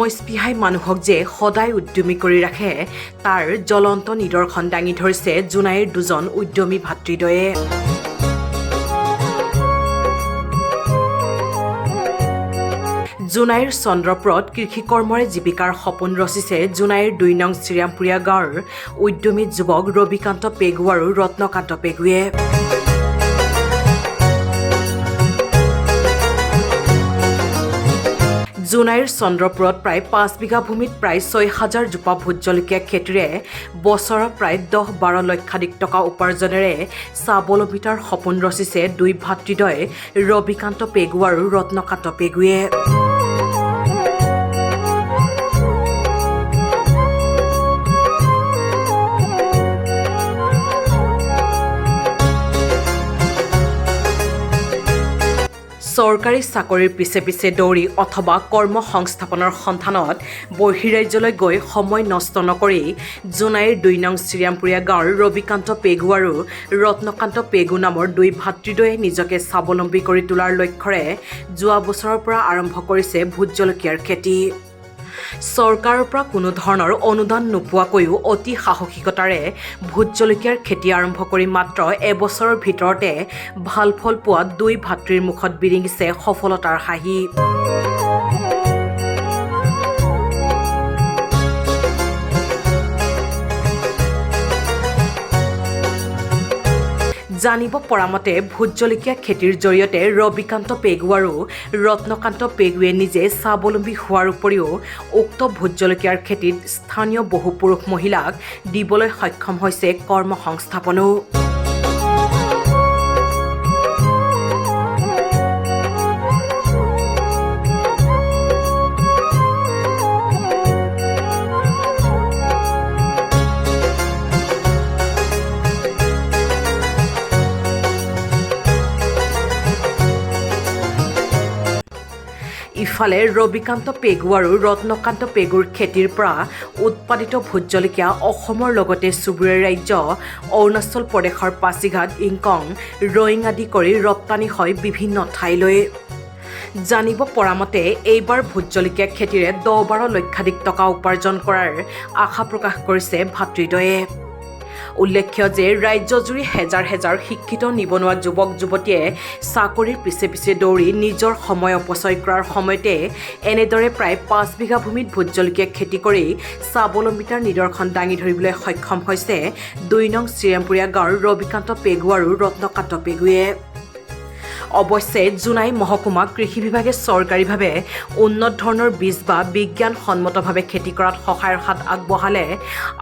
সময় মানুহক যে সদায় উদ্যমী কৰি ৰাখে তাৰ জ্বলন্ত নিদৰ্শন দাঙি ধৰিছে জোনাইৰ দুজন উদ্যমী ভাতৃদ্বয়ে। জোনাইৰ চন্দ্ৰপুৰত কৃষি কৰ্মৰে জীৱিকাৰ সপোন ৰচিছে জোনাইৰ ২ নং শ্ৰীৰামপুৰীয়া গাঁৱৰ উদ্যমী যুৱক ৰবিকান্ত পেগু আৰু ৰত্নকান্ত পেগুৱে। জোনাইৰ চন্দ্ৰপুৰত প্ৰায় ৫ বিঘা ভূমিত প্ৰায় ৬,০০০ জোপা ভোট জলকীয়া খেতিৰে বছৰত প্ৰায় ১০-১২ লক্ষাধিক টকা উপাৰ্জনেৰে স্বাৱলম্বিতাৰ সপোন ৰচিছে ২ ভাতৃদ্বয় ৰবিকান্ত পেগু আৰু ৰত্নকান্ত পেগুৱে। চৰকাৰী চাকৰিৰ পিছে দৌৰি অথবা কৰ্ম সংস্থাপনৰ সন্ধানত বহিৰাজ্যলৈ গৈ সময় নষ্ট নকৰি জোনাইৰ ২ নং শ্ৰীৰামপুৰীয়া গাঁৱৰ ৰবিকান্ত পেগু আৰু ৰত্নকান্ত পেগু নামৰ ২ ভাতৃদ্বয়ে নিজকে স্বাৱলম্বী কৰি তোলাৰ লক্ষ্যৰে যোৱা বছৰৰ পৰা আৰম্ভ কৰিছে ভোট জলকীয়াৰ খেতি। চৰকাৰৰ পৰা কোনো ধৰণৰ অনুদান নোপোৱাকৈও অতি সাহসিকতাৰে ভোট জলকীয়াৰ খেতি আৰম্ভ কৰি মাত্ৰ এবছৰৰ ভিতৰতে ভাল ফল পোৱা ২ ভাতৃৰ মুখত বিৰিঙিছে সফলতাৰ হাঁহি। জানিব পৰা মতে ভোট জলকীয়া খেতিৰ জৰিয়তে ৰবিকান্ত পেগু আৰু ৰত্নকান্ত পেগুৱে নিজে স্বাৱলম্বী হোৱাৰ উপৰিও উক্ত ভোট জলকীয়াৰ খেতিত স্থানীয় বহু পুৰুষ মহিলাক দিবলৈ সক্ষম হৈছে কৰ্ম সংস্থাপনো। ইফালে ৰবিকান্ত পেগু আৰু ৰত্নকান্ত পেগুৰ খেতিৰ পৰা উৎপাদিত ভোট জলকীয়া অসমৰ লগতে চুবুৰীয়া ৰাজ্য অৰুণাচল প্ৰদেশৰ পাছিঘাট, ইংকং, ৰয়িং আদি কৰি ৰপ্তানি হয় বিভিন্ন ঠাইলৈ। জানিব পৰা মতে এইবাৰ ভোট জলকীয়া খেতিৰে ১০-১২ লক্ষাধিক টকা উপাৰ্জন কৰাৰ আশা প্ৰকাশ কৰিছে ভাতৃদ্বয়ে। উল্লেখ্য যে ৰাজ্যজুৰি হেজাৰ শিক্ষিত নিবনুৱা যুৱক যুৱতীয়ে চাকৰিৰ পিছে দৌৰি নিজৰ সময় অপচয় কৰাৰ সময়তে এনেদৰে প্ৰায় ৫ বিঘা ভূমিত ভোট জলকীয়া খেতি কৰি স্বাৱলম্বিতাৰ নিদৰ্শন দাঙি ধৰিবলৈ সক্ষম হৈছে ২ নং শ্ৰীৰামপুৰীয়া গাঁৱৰ ৰবিকান্ত পেগু আৰু ৰত্নকান্ত পেগুৱে। অৱশ্যে জোনাই মহকুমা কৃষি বিভাগে চৰকাৰীভাৱে উন্নত ধৰণৰ বীজ বা বিজ্ঞানসন্মতভাৱে খেতি কৰাত সহায়ৰ হাত আগবঢ়ালে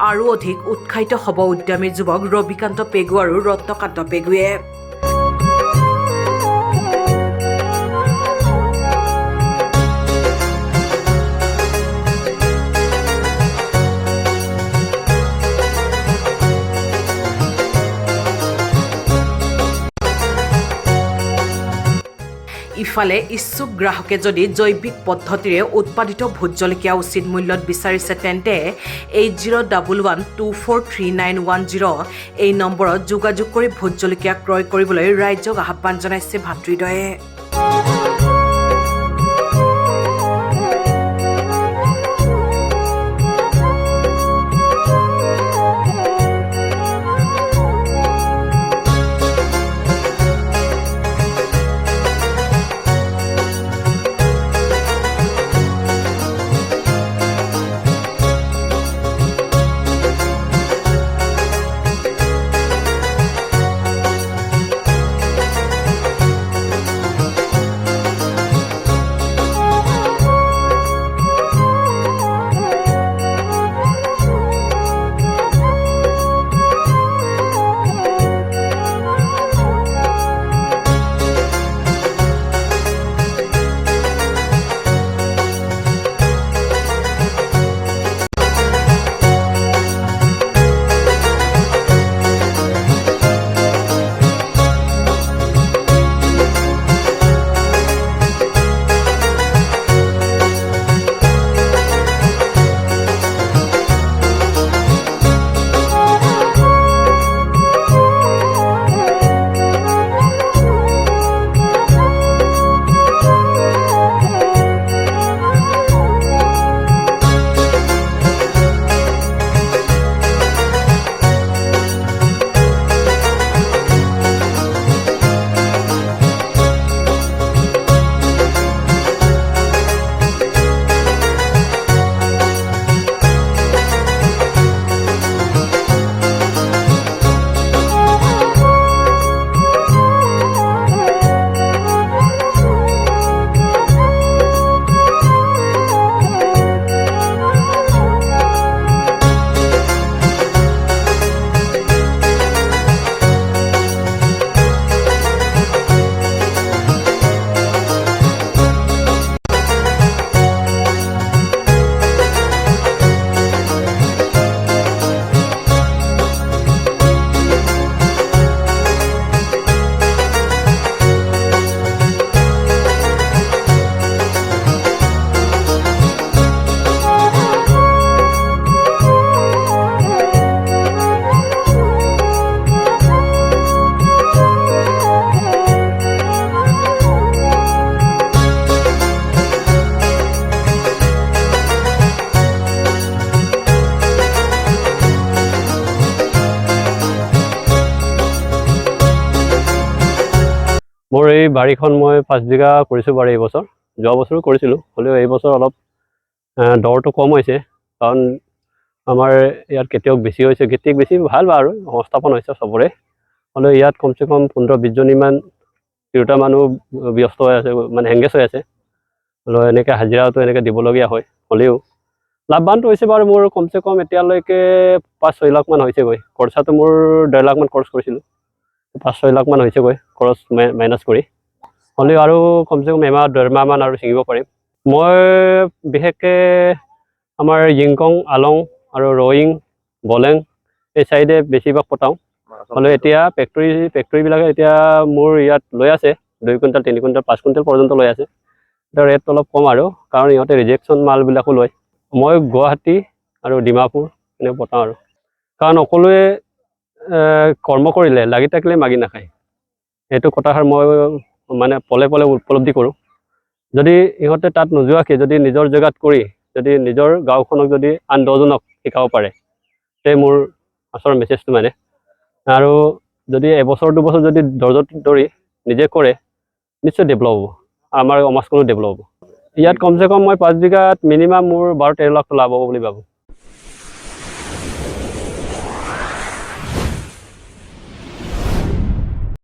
আৰু অধিক উৎসাহিত হ'ব উদ্যমী যুৱক ৰবিকান্ত পেগু আৰু ৰত্নকান্ত পেগুৱে। ইফালে ইচ্ছুক গ্ৰাহকে যদি জৈৱিক পদ্ধতিৰে উৎপাদিত ভোট জলকীয়া উচিত মূল্যত বিচাৰিছে তেন্তে 8011243910 এই নম্বৰত যোগাযোগ কৰি ভোট জলকীয়া ক্ৰয় কৰিবলৈ ৰাইজক আহ্বান জনাইছে ভাতৃদ্বয়ে। মোৰ এই বাৰীখন মই 5 বিঘা কৰিছোঁ বাৰু এই বছৰ। যোৱা বছৰো কৰিছিলোঁ, হ'লেও এই বছৰ অলপ দৰটো কম হৈছে, কাৰণ আমাৰ ইয়াত খেতিয়ক বেছি হৈছে। খেতিয়ক বেছি ভাল বাৰু, সংস্থাপন হৈছে চবৰে, হ'লেও ইয়াত কমচে কম 15-20 জনীমান তিৰোতা মানুহ ব্যস্ত হৈ আছে, মানে এংগেজ হৈ আছে। হ'লেও এনেকৈ হাজিৰাটো এনেকৈ দিবলগীয়া হয়। হ'লেও লাভৱানটো হৈছে বাৰু, মোৰ কমচে কম এতিয়ালৈকে 5-6 লাখমান হৈছেগৈ। খৰচাটো মোৰ 1.5 লাখমান খৰচ কৰিছিলোঁ, 5-6 লাখমান হৈছেগৈ খৰচ মাইনাছ কৰি। হ'লেও আৰু কমচে কম এমাহ 1.5 মাহমান আৰু ছিঙিব পাৰিম। মই বিশেষকৈ আমাৰ জিংকং, আলং আৰু ৰয়িং, বলেং এই চাইডে বেছিভাগ পতাওঁ। হ'লেও এতিয়া ফেক্টৰীবিলাকে এতিয়া মোৰ ইয়াত লৈ আছে 2 কুইণ্টেল, 3 কুইণ্টেল, 5 কুইণ্টেল পৰ্যন্ত লৈ আছে। এতিয়া ৰেটটো অলপ কম আৰু, কাৰণ ইহঁতে ৰিজেকশ্যন মালবিলাকো লয়। মই গুৱাহাটী আৰু ডিমাপুৰ এনেকৈ পতাওঁ আৰু, কাৰণ সকলোৱে কৰ্ম কৰিলে লাগি থাকিলে মাগি নাখায়, এইটো কথাষাৰ মই মানে পলে পলে উপলব্ধি কৰোঁ। যদি ইহঁতে তাত নোযোৱাকৈ যদি নিজৰ জেগাত কৰি যদি নিজৰ গাঁওখনক যদি আন 10জনক শিকাব পাৰে, সেই মোৰ আচল মেছেজটো মানে। আৰু যদি এবছৰ 2 বছৰ যদি ধৈৰ্য ধৰি নিজে কৰে, নিশ্চয় ডেভেলপ হ'ব, আমাৰ সমাজখনো ডেভেলপ হ'ব। ইয়াত কমচে কম মই 5 বিঘাত মিনিমাম মোৰ 12-13 লাখ লাভ হ'ব বুলি ভাবোঁ।